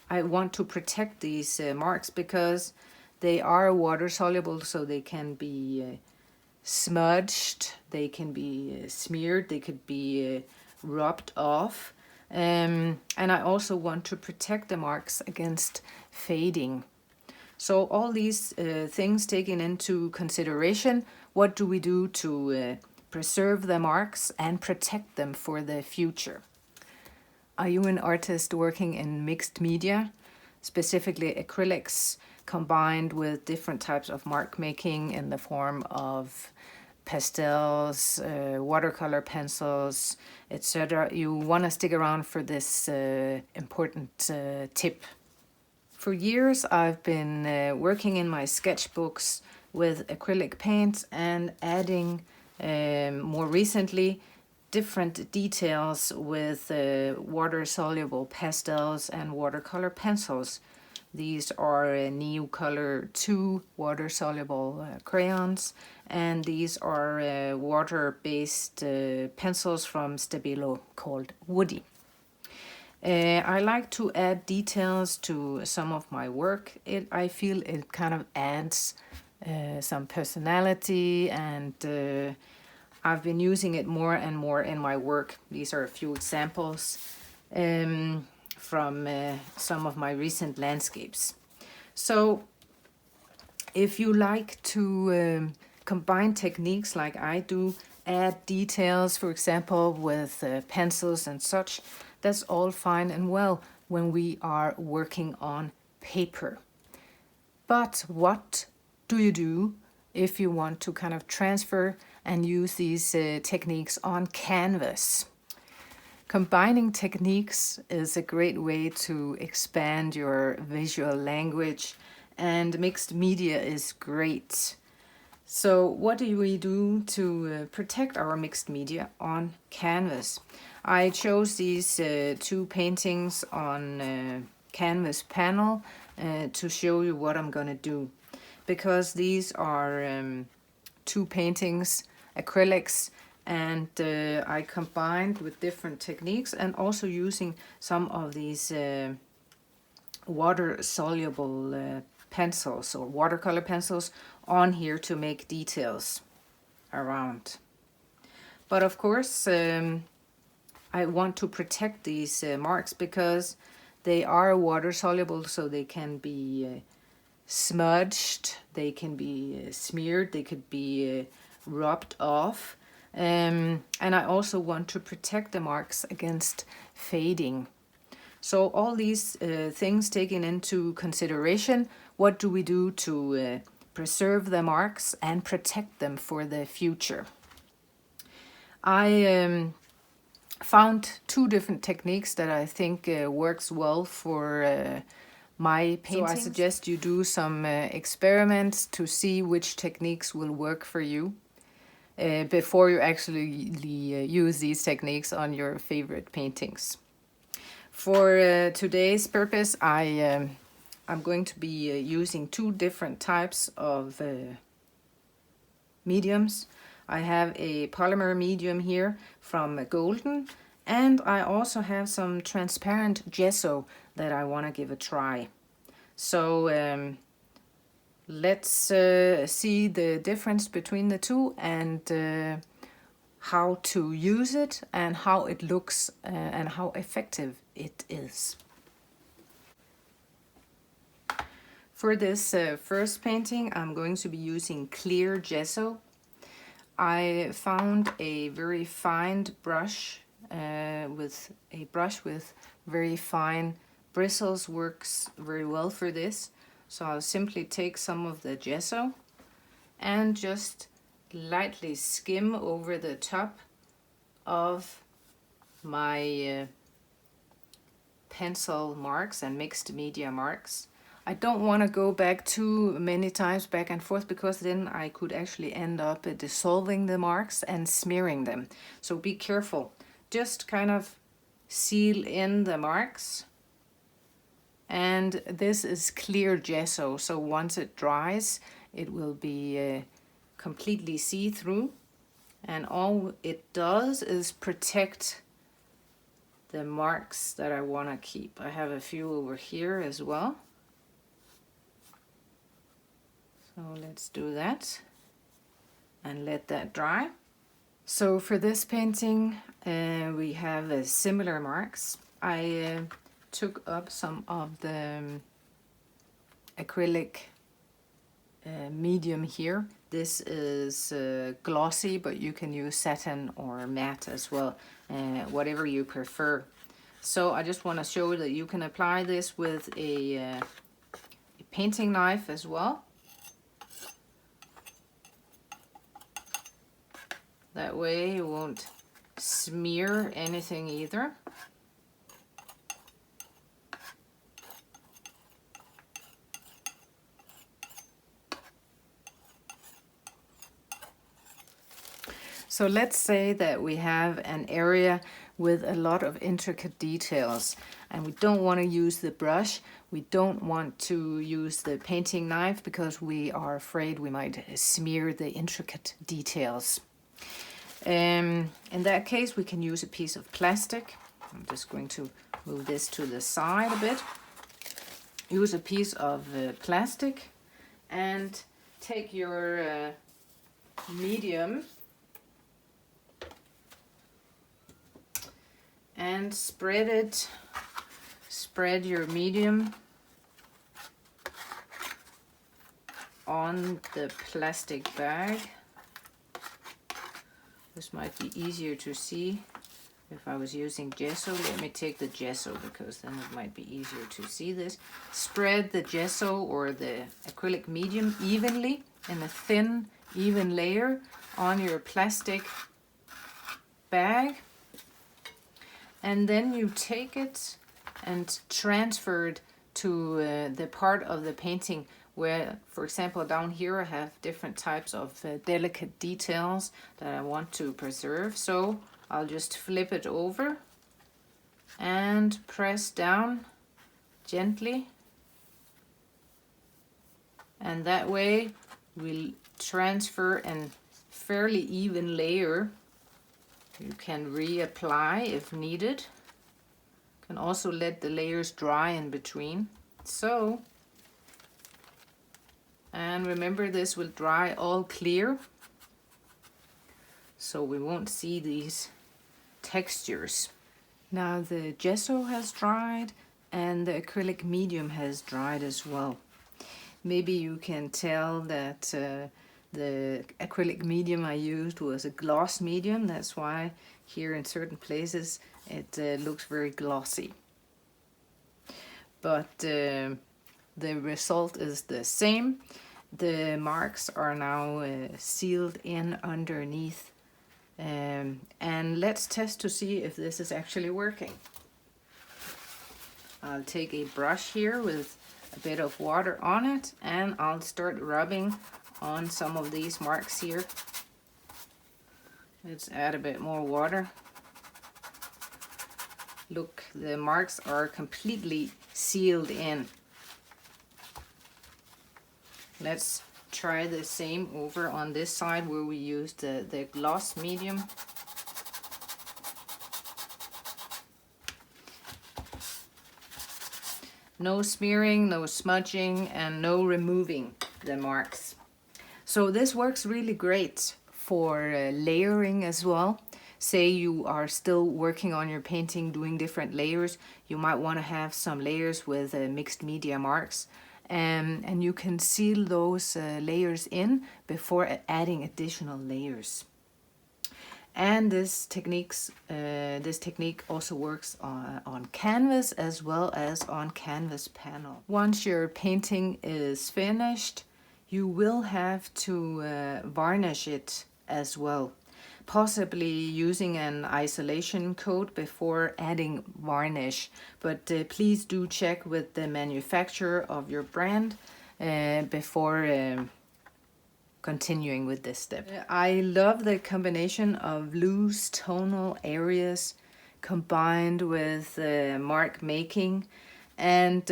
I want to protect these marks because they are water soluble, so they can be smudged, they can be smeared, they could be rubbed off. And I also want to protect the marks against fading. So all these things taken into consideration, what do we do to preserve the marks and protect them for the future? Are you an artist working in mixed media, specifically acrylics combined with different types of mark making in the form of pastels, watercolor pencils, etc.? You want to stick around for this important tip. For years I've been working in my sketchbooks with acrylic paints and adding more recently different details with water-soluble pastels and watercolor pencils. These are Neocolor 2 water-soluble crayons, and these are water-based pencils from Stabilo called Woody. I like to add details to some of my work. I feel it kind of adds some personality, and I've been using it more and more in my work. These are a few examples from some of my recent landscapes. So if you like to combine techniques like I do, add details, for example, with pencils and such, that's all fine and well when we are working on paper. But what do you do if you want to kind of transfer and use these techniques on canvas? Combining techniques is a great way to expand your visual language, and mixed media is great. So what do we do to protect our mixed media on canvas? I chose these two paintings on canvas panel to show you what I'm going to do, because these are two paintings, acrylics, and I combined with different techniques and also using some of these water-soluble pencils or watercolor pencils on here to make details around. But of course, I want to protect these marks because they are water soluble, so they can be smudged, they can be smeared, they could be rubbed off. And I also want to protect the marks against fading. So all these things taken into consideration, what do we do to preserve the marks and protect them for the future? I found two different techniques that I think works well for my paintings. So I suggest you do some experiments to see which techniques will work for you before you actually use these techniques on your favorite paintings. For today's purpose, I'm going to be using two different types of mediums. I have a polymer medium here from Golden, and I also have some transparent gesso that I want to give a try. So let's see the difference between the two and how to use it and how it looks and how effective it is. For this first painting, I'm going to be using clear gesso. I found a very fine brush with very fine bristles, works very well for this. So I'll simply take some of the gesso and just lightly skim over the top of my pencil marks and mixed media marks. I don't want to go back too many times back and forth, because then I could actually end up dissolving the marks and smearing them. So be careful. Just kind of seal in the marks. And this is clear gesso, so once it dries, it will be completely see-through. And all it does is protect the marks that I want to keep. I have a few over here as well. So let's do that and let that dry. So for this painting we have similar marks. I took up some of the acrylic medium here. This is glossy, but you can use satin or matte as well, whatever you prefer. So I just want to show that you can apply this with a painting knife as well. That way you won't smear anything either. So let's say that we have an area with a lot of intricate details and we don't want to use the brush. We don't want to use the painting knife because we are afraid we might smear the intricate details. In that case, we can use a piece of plastic. I'm just going to move this to the side a bit. Use a piece of plastic and take your medium and spread your medium on the plastic bag. This might be easier to see if I was using gesso. Let me take the gesso because then it might be easier to see this. Spread the gesso or the acrylic medium evenly in a thin, even layer on your plastic bag. And then you take it and transfer it to the part of the painting where, for example, down here I have different types of delicate details that I want to preserve. So I'll just flip it over and press down gently. And that way we'll transfer a fairly even layer. You can reapply if needed. You can also let the layers dry in between. So, and remember this will dry all clear, so we won't see these textures. Now the gesso has dried and the acrylic medium has dried as well. Maybe you can tell that the acrylic medium I used was a gloss medium. That's why here in certain places it looks very glossy. But the result is the same. The marks are now sealed in underneath. And let's test to see if this is actually working. I'll take a brush here with a bit of water on it and I'll start rubbing on some of these marks here. Let's add a bit more water. Look, the marks are completely sealed in. Let's try the same over on this side where we used the gloss medium. No smearing, no smudging, and no removing the marks. So this works really great for layering as well. Say you are still working on your painting, doing different layers. You might want to have some layers with mixed media marks. And you can seal those layers in before adding additional layers. And this technique also works on canvas as well as on canvas panel. Once your painting is finished, you will have to varnish it as well. Possibly using an isolation coat before adding varnish, but please do check with the manufacturer of your brand before continuing with this step. I love the combination of loose tonal areas combined with mark making, and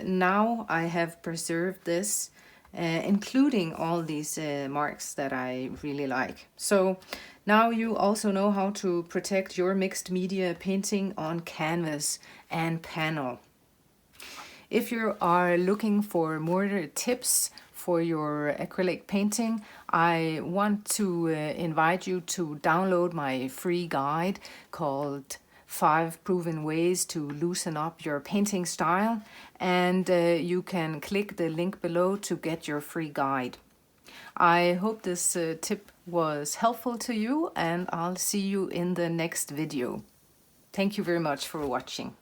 now I have preserved this including all these marks that I really like. So now you also know how to protect your mixed media painting on canvas and panel. If you are looking for more tips for your acrylic painting, I want to invite you to download my free guide called 5 Proven Ways to Loosen Up Your Painting Style, and you can click the link below to get your free guide. I hope this tip was helpful to you, and I'll see you in the next video. Thank you very much for watching.